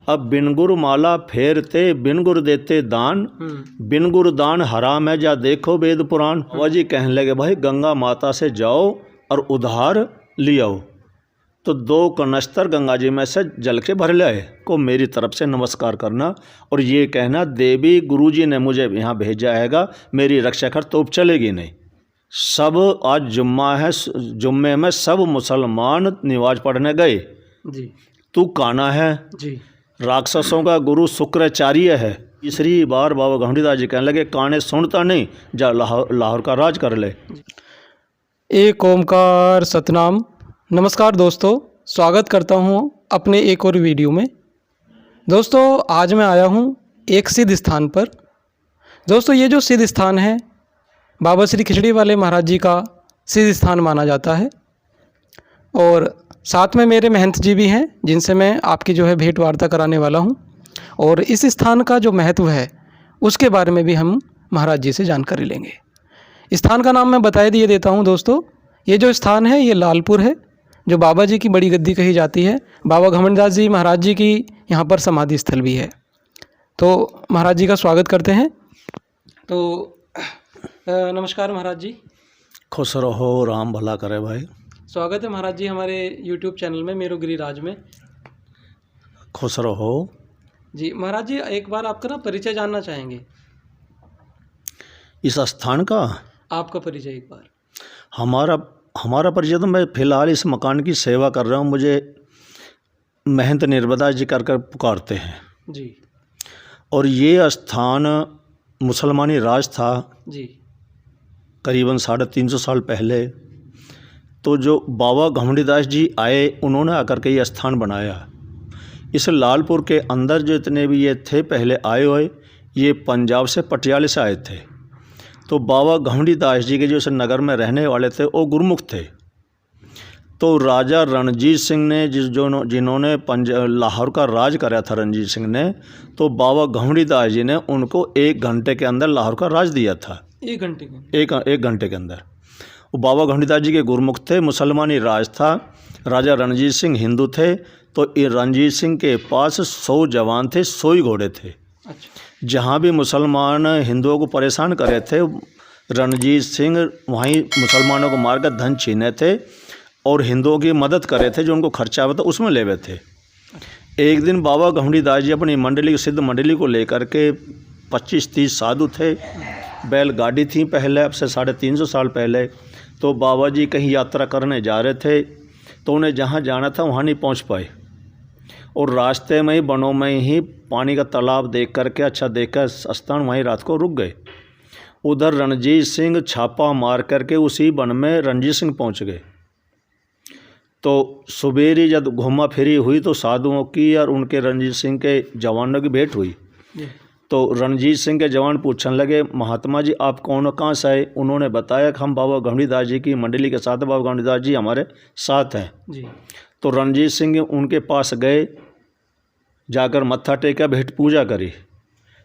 अब बिन गुरु माला फेरते बिन गुरु देते दान, बिन गुरु दान हराम है जा देखो वेद पुराण। बाबा जी कहने लगे भाई गंगा माता से जाओ और उधार लियाओ। तो 2 कनस्तर गंगा जी में से जल के भर लाए को मेरी तरफ से नमस्कार करना और ये कहना देवी गुरुजी ने मुझे यहाँ भेजा हैगा, मेरी रक्षा कर तोप चलेगी नहीं। सब आज जुम्मा है, जुम्मे में सब मुसलमान नमाज पढ़ने गए जी। तू काना है जी। राक्षसों का गुरु शुक्राचार्य है। तीसरी बार बाबा घमंडीदास जी कहने लगे काने सुनता नहीं, जा लाहौर का राज कर ले। एक ओमकार सतनाम। नमस्कार दोस्तों, स्वागत करता हूं अपने एक और वीडियो में। दोस्तों आज मैं आया हूं एक सिद्ध स्थान पर। दोस्तों ये जो सिद्ध स्थान है बाबा श्री खिचड़ी वाले महाराज जी का सिद्ध स्थान माना जाता है और साथ में मेरे महंत जी भी हैं जिनसे मैं आपकी जो है भेंट वार्ता कराने वाला हूं और इस स्थान का जो महत्व है उसके बारे में भी हम महाराज जी से जानकारी लेंगे। स्थान का नाम मैं बता दिए देता हूं दोस्तों। ये जो स्थान है ये लालपुर है, जो बाबा जी की बड़ी गद्दी कही जाती है। बाबा घमंडदास जी महाराज जी की यहाँ पर समाधि स्थल भी है। तो महाराज जी का स्वागत करते हैं। तो नमस्कार महाराज जी। खुश रहो, राम भला करे भाई। स्वागत है महाराज जी हमारे YouTube चैनल में मेरो गिरिराज में। खुश रहो जी। महाराज जी एक बार आपका ना परिचय जानना चाहेंगे। इस स्थान का आपका परिचय एक बार। हमारा परिचय तो मैं फिलहाल इस मकान की सेवा कर रहा हूँ, मुझे महंत निर्मदा जी कर पुकारते हैं जी। और ये स्थान मुसलमानी राज था जी। करीबन 350 साल पहले। तो जो बाबा घमंडीदास जी आए उन्होंने आकर के ये स्थान बनाया। इस लालपुर के अंदर जो इतने भी ये थे पहले आए हुए, ये पंजाब से पटियाले से आए थे। तो बाबा घमंडीदास जी के जो इस नगर में रहने वाले थे वो गुरमुख थे। तो राजा रणजीत सिंह ने जिन्होंने लाहौर का राज कराया था रणजीत सिंह ने, तो बाबा घमंडीदास जी ने उनको 1 घंटे के अंदर लाहौर का राज दिया था। 1 घंटे के? एक घंटे के अंदर। वो बाबा घमंडीदास जी के गुरमुख थे, मुसलमानी राज था। राजा रणजीत सिंह हिंदू थे, तो ये रणजीत सिंह के पास 100 जवान थे, 100 ही घोड़े थे। अच्छा। जहाँ भी मुसलमान हिंदुओं को परेशान करे थे रणजीत सिंह वहीं मुसलमानों को मारकर धन छीने थे और हिंदुओं की मदद करे थे, जो उनको खर्चा हुआ था उसमें ले हुए थे। एक दिन बाबा घमंडीदास जी अपनी मंडली, सिद्ध मंडली को लेकर के 25-30 साधु थे, बैलगाड़ी थी पहले, अब से 350 साल पहले। तो बाबा जी कहीं यात्रा करने जा रहे थे, तो उन्हें जहाँ जाना था वहाँ नहीं पहुँच पाए और रास्ते में ही वनों में ही पानी का तालाब देख करके अच्छा देखकर स्थान वहीं रात को रुक गए। उधर रणजीत सिंह छापा मार करके उसी वन में रणजीत सिंह पहुँच गए। तो सुबेरी जब घुमा फिरी हुई तो साधुओं की और उनके रणजीत सिंह के जवानों की भेंट हुई। तो रणजीत सिंह के जवान पूछने लगे महात्मा जी आप कौन हो, कहाँ से आए? उन्होंने बताया कि हम बाबा घमंडीदास जी की मंडली के साथ, बाबा घमंडीदास जी हमारे साथ हैं जी। तो रणजीत सिंह उनके पास गए, जाकर मत्था टेका, भेंट पूजा करी।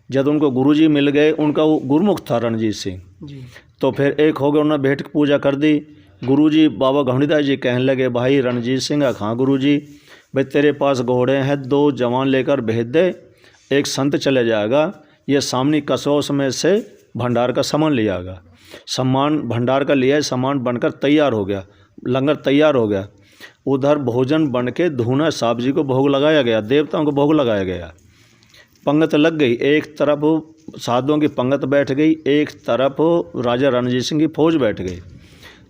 जब उनको गुरुजी मिल गए, उनका वो गुरमुख था रणजीत सिंह जी, तो फिर एक हो गए, उन्होंने भेंट पूजा कर दी। गुरुजी बाबा घमंडीदास जी कहने लगे भाई रणजीत सिंह हाँ गुरुजी, भाई तेरे पास घोड़े हैं, 2 जवान लेकर भेज दे, एक संत चले जाएगा, ये सामने कसौस में से भंडार का सामान ले आएगा। सामान भंडार का लिया, सामान बनकर तैयार हो गया, लंगर तैयार हो गया। उधर भोजन बन के धूना साहब जी को भोग लगाया गया, देवताओं को भोग लगाया गया। पंगत लग गई, एक तरफ साधुओं की पंगत बैठ गई, एक तरफ राजा रणजीत सिंह की फौज बैठ गई।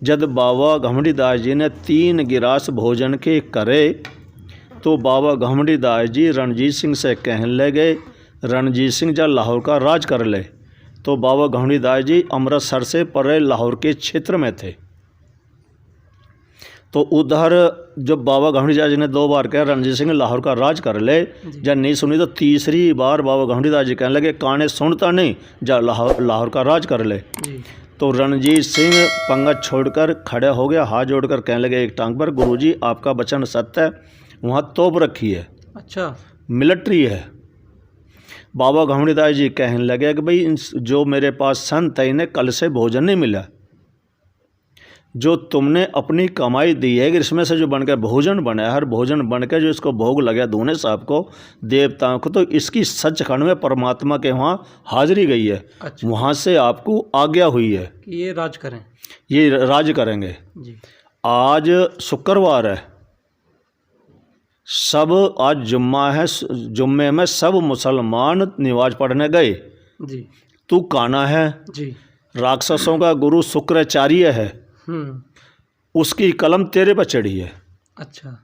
जब बाबा घमंडीदास जी ने 3 गिरास भोजन के करे तो बाबा घमंडीदास जी रणजीत सिंह से कहने लगे रणजीत सिंह जा लाहौर का राज कर ले। तो बाबा घमंडीदास जी अमृतसर से परे लाहौर के क्षेत्र में थे। तो उधर जब बाबा घमंडीदास जी ने 2 बार कहा रणजीत सिंह लाहौर का राज कर ले, जब नहीं सुनी तो तीसरी बार बाबा घमंडीदास जी कहने लगे काने सुनता नहीं, जा लाहौर का राज कर ले। तो रणजीत सिंह पंगत छोड़कर खड़े हो गया, हाथ जोड़कर कहने लगे एक टांग पर गुरुजी आपका वचन सत्य है, वहाँ तोप रखी है, अच्छा मिलिट्री है। बाबा घमंडीदास जी कहने लगे कि भाई जो मेरे पास संत है इन्हें कल से भोजन नहीं मिला, जो तुमने अपनी कमाई दी है कि इसमें से जो बनकर भोजन बना है, हर भोजन बनकर जो इसको भोग लगे दूने साहब को, देवताओं को, तो इसकी सचखंड में परमात्मा के वहाँ हाजिरी गई है। अच्छा। वहाँ से आपको आज्ञा हुई है कि ये राज करें। ये राज करेंगे। जी। आज शुक्रवार है, सब आज जुम्मा है, जुम्मे में सब मुसलमान नमाज पढ़ने गए। जी। तू काना है, जी। राक्षसों का गुरु शुक्राचार्य है, उसकी कलम तेरे पर चढ़ी है। अच्छा।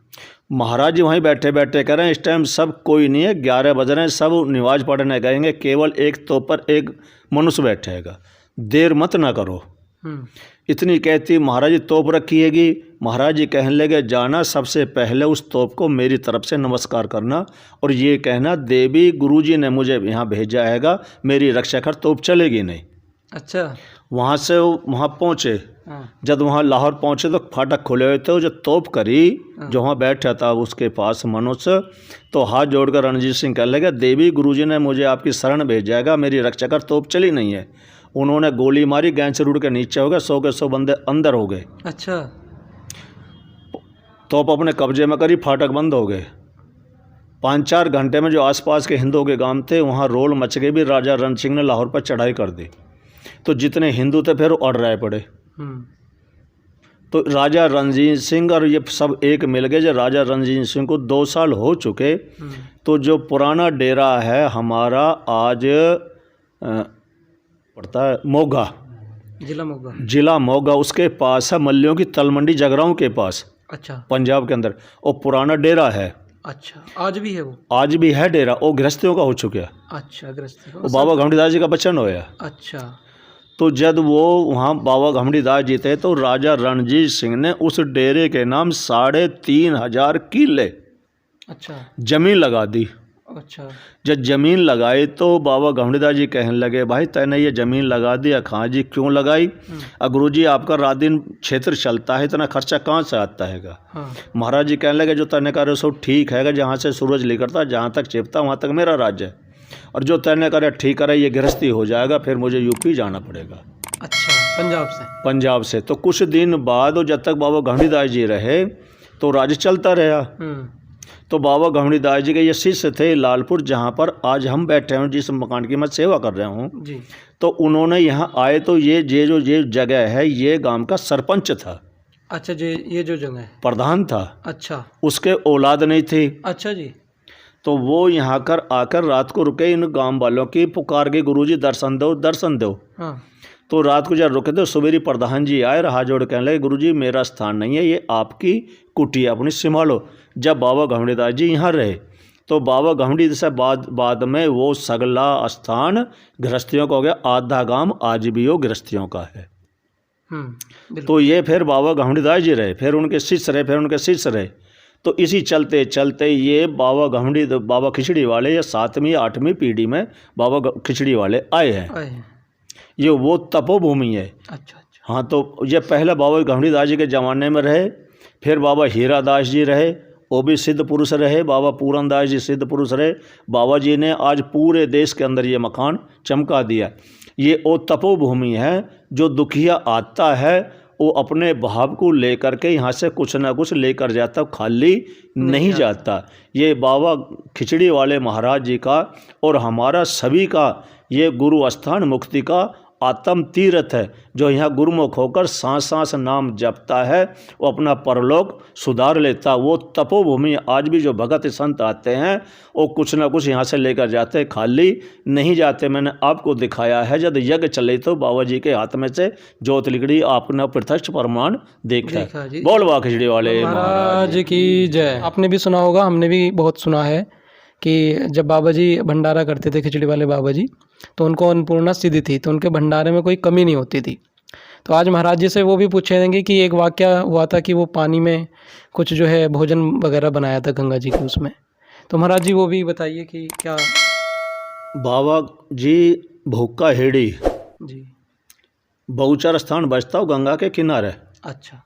महाराज जी वहीं बैठे बैठे कह रहे हैं, इस टाइम सब कोई नहीं है, 11 बज रहे हैं, सब नमाज पढ़ने गएंगे, केवल एक तो पर एक मनुष्य बैठेगा, देर मत ना करो। इतनी कहती महाराज जी तोप रखी हैगी। महाराज जी कहने लगे, जाना सबसे पहले उस तोप को मेरी तरफ से नमस्कार करना और ये कहना देवी गुरुजी ने मुझे यहाँ भेजा हैगा, मेरी रक्षा कर, तोप चलेगी नहीं। अच्छा। वहाँ से वहाँ पहुँचे। जब वहाँ लाहौर पहुँचे तो फाटक खुले हुए थे। जो तोप करी, जो वहाँ बैठा था उसके पास मनुष्य, तो हाथ जोड़कर रणजीत सिंह कहने लगे, देवी गुरुजी ने मुझे आपकी शरण भेजाएगा, मेरी रक्षा कर, तोप चली नहीं है। उन्होंने गोली मारी, गैंग से रुड़ के नीचे हो गए, 100 के 100 बंदे अंदर हो गए। अच्छा। तोप अपने कब्जे में करी, फाटक बंद हो गए। 5-4 घंटे में जो आसपास के हिंदुओं के गांव थे वहाँ रोल मच गई। भी राजा रण सिंह ने लाहौर पर चढ़ाई कर दी, तो जितने हिंदू थे फिर अड़ रहे पड़े। तो राजा रणजीत सिंह और ये सब एक मिल गए। जब राजा रणजीत सिंह को 2 साल हो चुके, तो जो पुराना डेरा है हमारा आज पड़ता है मोगा, जिला मोगा, उसके पास है मल्लियों की तलमंडी, जगराऊं के पास। अच्छा। पंजाब के अंदर वो पुराना डेरा है। अच्छा। आज भी है वो? आज भी है डेरा, वो गृहस्थियों का हो चुका है। अच्छा, गृहस्थियों, वो बाबा घमंडीदास जी का बचन होया। अच्छा। तो जब वो वहाँ बाबा घमंडीदास जी थे तो राजा रणजीत सिंह ने उस डेरे के नाम 3,500 किले जमीन लगा दी। अच्छा। जब जमीन लगाई तो बाबा घमंडीदास जी कहने लगे, भाई तैने ये जमीन लगा दी? खां जी क्यों लगाई? गुरु जी आपका रात दिन क्षेत्र चलता है, इतना खर्चा कहाँ से आता है? महाराज जी कहने लगे, जो तैने करे सो ठीक है, जहाँ से सूरज निकलता जहाँ तक छिपता वहाँ तक मेरा राज्य है, और जो तैने करे ठीक करे, ये गृहस्थी हो जाएगा, फिर मुझे यूपी जाना पड़ेगा। अच्छा। पंजाब से। तो कुछ दिन बाद जब तक बाबा घमंडीदास जी रहे तो राज्य चलता रहा। तो बाबा घमंडीदास जी के ये शिष्य थे लालपुर, जहाँ पर आज हम बैठे हैं, जिस मकान की मैं सेवा कर रहा हूँ जी। तो उन्होंने यहाँ आए तो ये जगह है, ये गांव का सरपंच था। अच्छा जी। ये जो जगह है प्रधान था। अच्छा। उसके औलाद नहीं थी। अच्छा जी। तो वो यहाँ कर आकर रात को रुके, इन गांव वालों की पुकार के, गुरुजी दर्शन दो, दर्शन दो। हाँ। तो रात को जब रुके तो सुबेरी प्रधान जी आए, हाथ जोड़ कहने लगे, गुरुजी मेरा स्थान नहीं है, ये आपकी कुटिया अपनी संभालो। जब बाबा घमंडीदास जी यहाँ रहे तो बाबा घमंडीदास से बाद में वो सगला स्थान गृहस्थियों का हो गया। आधा गांव आज भी वो गृहस्थियों का है। तो ये फिर बाबा घमंडीदास जी रहे, फिर उनके शिष्य रहे, फिर उनके शिष्य रहे। तो इसी चलते चलते ये बाबा खिचड़ी वाले या 7वीं 8वीं पीढ़ी में बाबा खिचड़ी वाले आए हैं। ये वो तपोभूमि है। अच्छा। हाँ। तो ये पहले बाबा घमंडीदास जी के ज़माने में रहे, फिर बाबा हीरादास जी रहे, वो भी सिद्ध पुरुष रहे, बाबा पूरनदास जी सिद्ध पुरुष रहे। बाबा जी ने आज पूरे देश के अंदर ये मकान चमका दिया। ये वो तपोभूमि है, जो दुखिया आता है वो अपने भाव को लेकर के यहाँ से कुछ ना कुछ लेकर जाता, खाली नहीं जाता। ये बाबा खिचड़ी वाले महाराज जी का और हमारा सभी का ये गुरु स्थान मुक्ति का आत्म तीर्थ है। जो यहाँ गुरुमुख होकर सांस सांस नाम जपता है वो अपना परलोक सुधार लेता। वो तपोभूमि आज भी जो भगत संत आते हैं वो कुछ ना कुछ यहाँ से लेकर जाते हैं, खाली नहीं जाते। मैंने आपको दिखाया है, जब यज्ञ चले तो बाबा जी के हाथ में से ज्योत निकली, आपने प्रत्यक्ष प्रमाण देखा। बोल बा खिचड़ी वाले महाराज की जय। आपने भी सुना होगा, हमने भी बहुत सुना है कि जब बाबा जी भंडारा करते थे, खिचड़ी वाले बाबा जी, तो उनको अन्नपूर्णा सिद्धि थी, तो उनके भंडारे में कोई कमी नहीं होती थी। तो आज महाराज जी से वो भी पूछेंगे कि एक वाक़या हुआ था कि वो पानी में कुछ जो है भोजन वगैरह बनाया था गंगा जी के उसमें, तो महाराज जी वो भी बताइए कि क्या। बाबा जी भूखा हेड़ी जी बहुचर स्थान बचता हो गंगा के किनारे। अच्छा।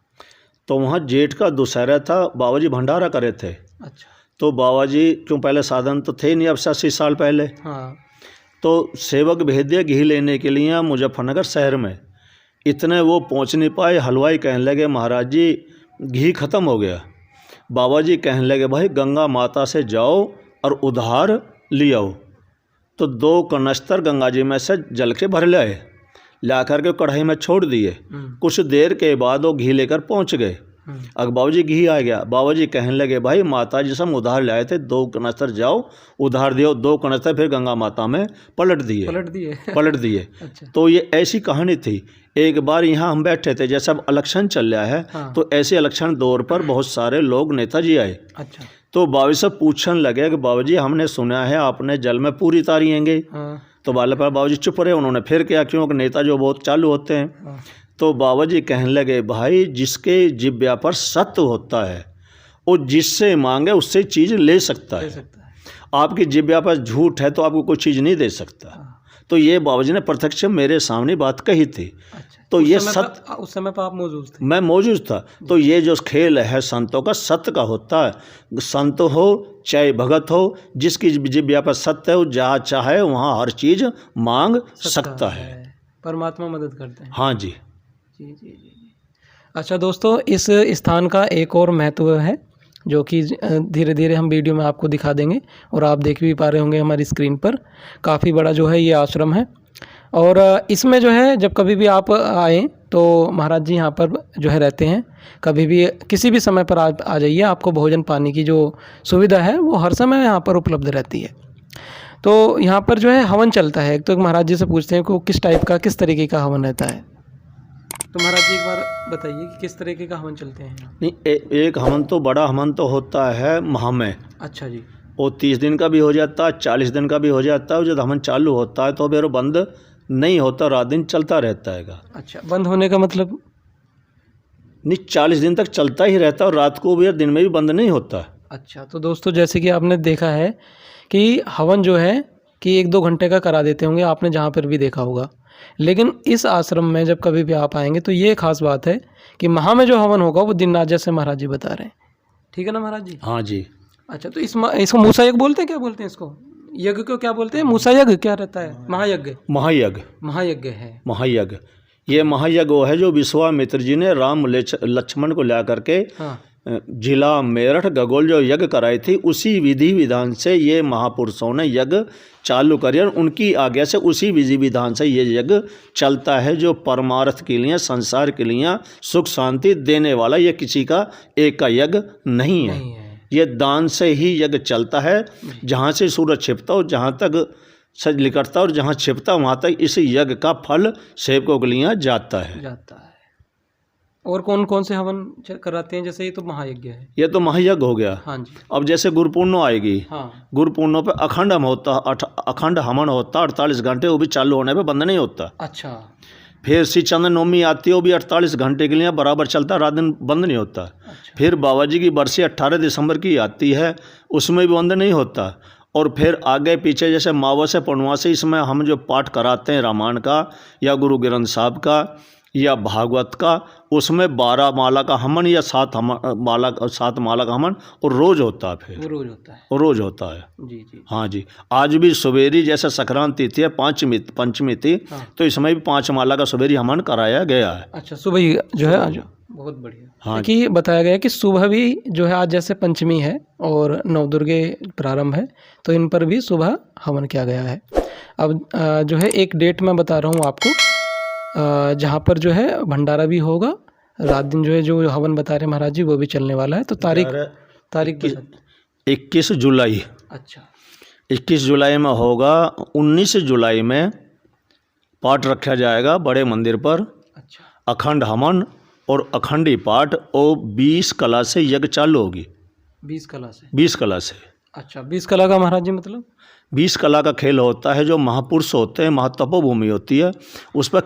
तो वहाँ जेठ का दुशहरा था, बाबा जी भंडारा करे थे। अच्छा। तो बाबा जी क्यों पहले साधन तो थे नहीं, अब 80 साल पहले। हाँ। तो सेवक भेज दिया घी लेने के लिए मुजफ्फरनगर शहर में। इतने वो पहुंच नहीं पाए। हलवाई कहने लगे महाराज जी घी खत्म हो गया। बाबा जी कहने लगे भाई गंगा माता से जाओ और उधार ले आओ। तो 2 कनस्तर गंगा जी में से जल के भर लाए, ला करके कढ़ाई में छोड़ दिए। कुछ देर के बाद वो घी लेकर पहुंच गए। अब बाबा जी घी आ गया। बाबा जी कहने लगे भाई माता जी से हम उधार लाए थे, 2 कनस्तर जाओ उधार दियो। 2 कनस्तर फिर गंगा माता में पलट दिए। अच्छा। तो ये ऐसी कहानी थी। एक बार यहाँ हम बैठे थे, जैसे अब इलेक्शन चल रहा है, हाँ। तो ऐसे इलेक्शन दौर पर बहुत सारे लोग नेताजी आए। अच्छा। तो बाबा जी से पूछने लगे कि बाबा जी हमने सुना है आपने जल में पूरी तारियेंगे। हाँ। तो बाबा जी चुप रहे। उन्होंने फिर क्या, क्योंकि नेता जो बहुत चालू होते हैं। हाँ। तो बाबा जी कहने लगे भाई जिसके जिब्या पर सत्य होता है वो जिससे मांगे उससे चीज़ ले सकता है। आपकी जिब्या पर झूठ है तो आपको कोई चीज़ नहीं दे सकता। तो ये बाबा जी ने प्रत्यक्ष मेरे सामने बात कही थी। अच्छा। तो ये सत्य, उस समय पर आप मौजूद थे? मैं मौजूद था। तो ये जो खेल है संतों का, सत्य का होता है। संत हो चाहे भगत हो, जिसकी जिब्या पर सत्य है वो जहाँ चाहे वहाँ हर चीज़ मांग सकता है। परमात्मा मदद करते हैं। हाँ जी। जी। अच्छा दोस्तों, इस स्थान का एक और महत्व है जो कि धीरे धीरे हम वीडियो में आपको दिखा देंगे और आप देख भी पा रहे होंगे हमारी स्क्रीन पर। काफ़ी बड़ा जो है ये आश्रम है और इसमें जो है जब कभी भी आप आएँ तो महाराज जी यहाँ पर जो है रहते हैं। कभी भी किसी भी समय पर आप आ जाइए, आपको भोजन पानी की जो सुविधा है वो हर समय यहाँ पर उपलब्ध रहती है। तो यहाँ पर जो है हवन चलता है। तो महाराज जी से पूछते हैं कि किस टाइप का, किस तरीके का हवन रहता है। तो महाराज जी एक बार बताइए कि किस तरीके का हवन चलते हैं। नहीं, एक हवन तो बड़ा हवन तो होता है माह में। अच्छा जी। वो 30 दिन का भी हो जाता है, 40 दिन का भी हो जाता है। जब हवन चालू होता है तो फिर वो बंद नहीं होता, रात दिन चलता रहता है। अच्छा, बंद होने का मतलब? नहीं, 40 दिन तक चलता ही रहता है और रात को भी और दिन में भी बंद नहीं होता। अच्छा, तो दोस्तों जैसे कि आपने देखा है कि हवन जो है कि 1-2 घंटे का करा देते होंगे, आपने जहाँ पर भी देखा होगा। लेकिन इस आश्रम में जब कभी भी आप आएंगे तो ये खास बात है कि महा में जो हवन होगा वो दिन रात, जैसे महाराज जी बता रहे हैं। ठीक है ना महाराज जी? हाँ जी। अच्छा, तो इसको मूसा यज्ञ बोलते हैं? क्या बोलते हैं इसको? यज्ञ को क्या बोलते हैं? मूसा यज्ञ क्या रहता है? महायज्ञ। महायज्ञ है। महायज्ञ, ये महायज्ञ वो है जो विश्वामित्र जी ने राम लक्ष्मण को ला करके हाँ। जिला मेरठ गगोल जो यज्ञ कराई थी, उसी विधि विधान से ये महापुरुषों ने यज्ञ चालू करी और उनकी आज्ञा से उसी विधि विधान से ये यज्ञ चलता है, जो परमार्थ के लिए, संसार के लिए सुख शांति देने वाला। ये किसी का एक का यज्ञ नहीं है। ये दान से ही यज्ञ चलता है। जहाँ से सूरज छिपता हो, जहाँ तक सज निकटता और जहाँ छिपता वहाँ तक इस यज्ञ का फल सेवकों के लिए जाता है। और कौन कौन से हवन कराते हैं? जैसे ये तो महायज्ञ है। ये तो महायज्ञ हो गया। हाँ जी। अब जैसे गुरु पूर्णिमा आएगी। हाँ। गुरु पूर्णिमा पे अखंड हवन होता 48 घंटे, वो भी चालू होने पे बंद नहीं होता। अच्छा। फिर श्री चंद्र नवमी आती है, वो भी 48 घंटे के लिए बराबर चलता, रात दिन बंद नहीं होता। अच्छा। फिर बाबा जी की बरसी 18 दिसंबर की आती है, उसमें भी बंद नहीं होता। और फिर आगे पीछे जैसे मावस पूर्णिमासी, इसमें हम जो पाठ कराते हैं रामायण का या गुरु ग्रंथ साहब का या भागवत का, उसमें 12 माला का हवन या 7 माला का हवन और रोज होता है। फिर वो रोज होता है। जी। हाँ जी। आज भी सुबेरी जैसे संक्रांति थी, पंचमी थी। हाँ। तो इसमें भी 5 माला का सुबेरी हवन कराया गया है। अच्छा, सुबह जो है आज। बहुत बढ़िया। हाँ कि बताया गया कि सुबह भी जो है आज जैसे पंचमी है और नवदुर्गे प्रारंभ है, तो इन पर भी सुबह हवन किया गया है। अब जो है एक डेट मैं बता रहा हूँ आपको, जहाँ पर जो है भंडारा भी होगा। रात दिन जो है जो हवन बता रहे महाराज जी वो भी चलने वाला है। तो तारीख 21 जुलाई। अच्छा, 21 जुलाई में होगा। 19 जुलाई में पाठ रखा जाएगा बड़े मंदिर पर। अच्छा। अखंड हवन और अखंडी पाठ और 20 कला से यज्ञ चालू होगी। 20 कला से? 20 कला से। अच्छा, 20 कला का महाराज जी मतलब? 20 कला का खेल होता है। जो महापुरुष होते हैं, महातपोभूमि होती है, उस पर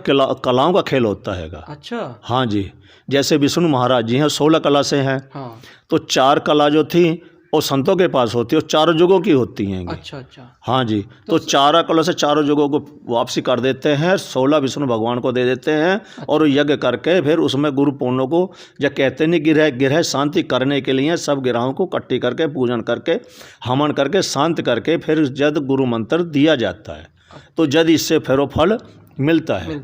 कलाओं का खेल होता है। अच्छा। हाँ जी। जैसे विष्णु महाराज जी हैं 16 कला से हैं। हाँ। तो 4 कला जो थी वो संतों के पास होती है, और 4 युगों की होती हैं। अच्छा। हाँ जी। तो 4 कला से 4 युगों को वापसी कर देते हैं, 16 विष्णु भगवान को दे देते हैं। अच्छा। और यज्ञ करके फिर उसमें गुरु पूर्णों को जब कहते नहीं, गिरह शांति करने के लिए सब गिरहों को इकट्ठी करके पूजन करके हवन करके शांत करके फिर जद गुरु मंत्र दिया जाता है। तो जद इससे फिर वो फल मिलता है।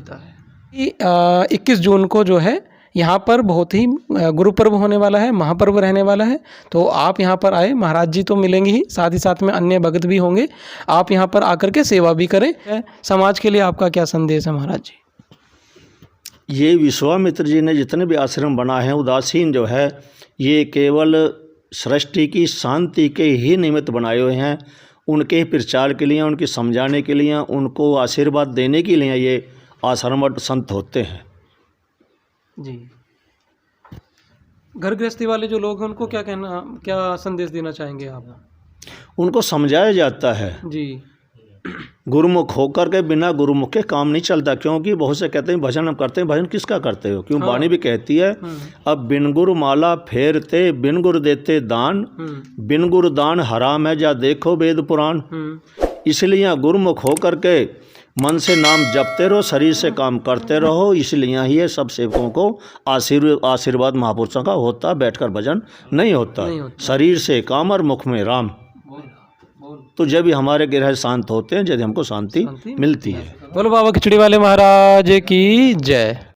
21 जून को जो है यहाँ पर बहुत ही गुरु पर्व होने वाला है, महापर्व रहने वाला है। तो आप यहाँ पर आए, महाराज जी तो मिलेंगे ही, साथ ही साथ में अन्य भक्त भी होंगे। आप यहाँ पर आकर के सेवा भी करें। समाज के लिए आपका क्या संदेश है महाराज जी? ये विश्वामित्र जी ने जितने भी आश्रम बनाए हैं, उदासीन जो है ये केवल सृष्टि की शांति के ही निमित्त बनाए हुए हैं। उनके प्रचार के लिए, उनके समझाने के लिए, उनको आशीर्वाद देने के लिए ये आश्रम संत होते हैं। जी, घर गृहस्थी वाले जो लोग हैं उनको क्या संदेश देना चाहेंगे आप? उनको समझाया जाता है जी, गुरुमुख होकर के, बिना गुरुमुख के काम नहीं चलता। क्योंकि बहुत से कहते हैं भजन हम करते हैं, भजन किसका करते हो? क्यों? वाणी भी कहती है अब बिन गुरु माला फेरते, बिन गुरु देते दान, बिन गुरु दान हराम है, जा देखो वेद पुराण। इसलिए गुरुमुख होकर के मन से नाम जपते रहो, शरीर से काम करते रहो। इसलिए ही ये सब सेवकों को आशीर्वाद महापुरुषों का होता, बैठकर भजन नहीं होता। शरीर से काम और मुख में राम। तो जब भी हमारे गृह शांत होते हैं, जब हमको शांति मिलती है। बोलो बाबा खिचड़ी वाले महाराज की जय।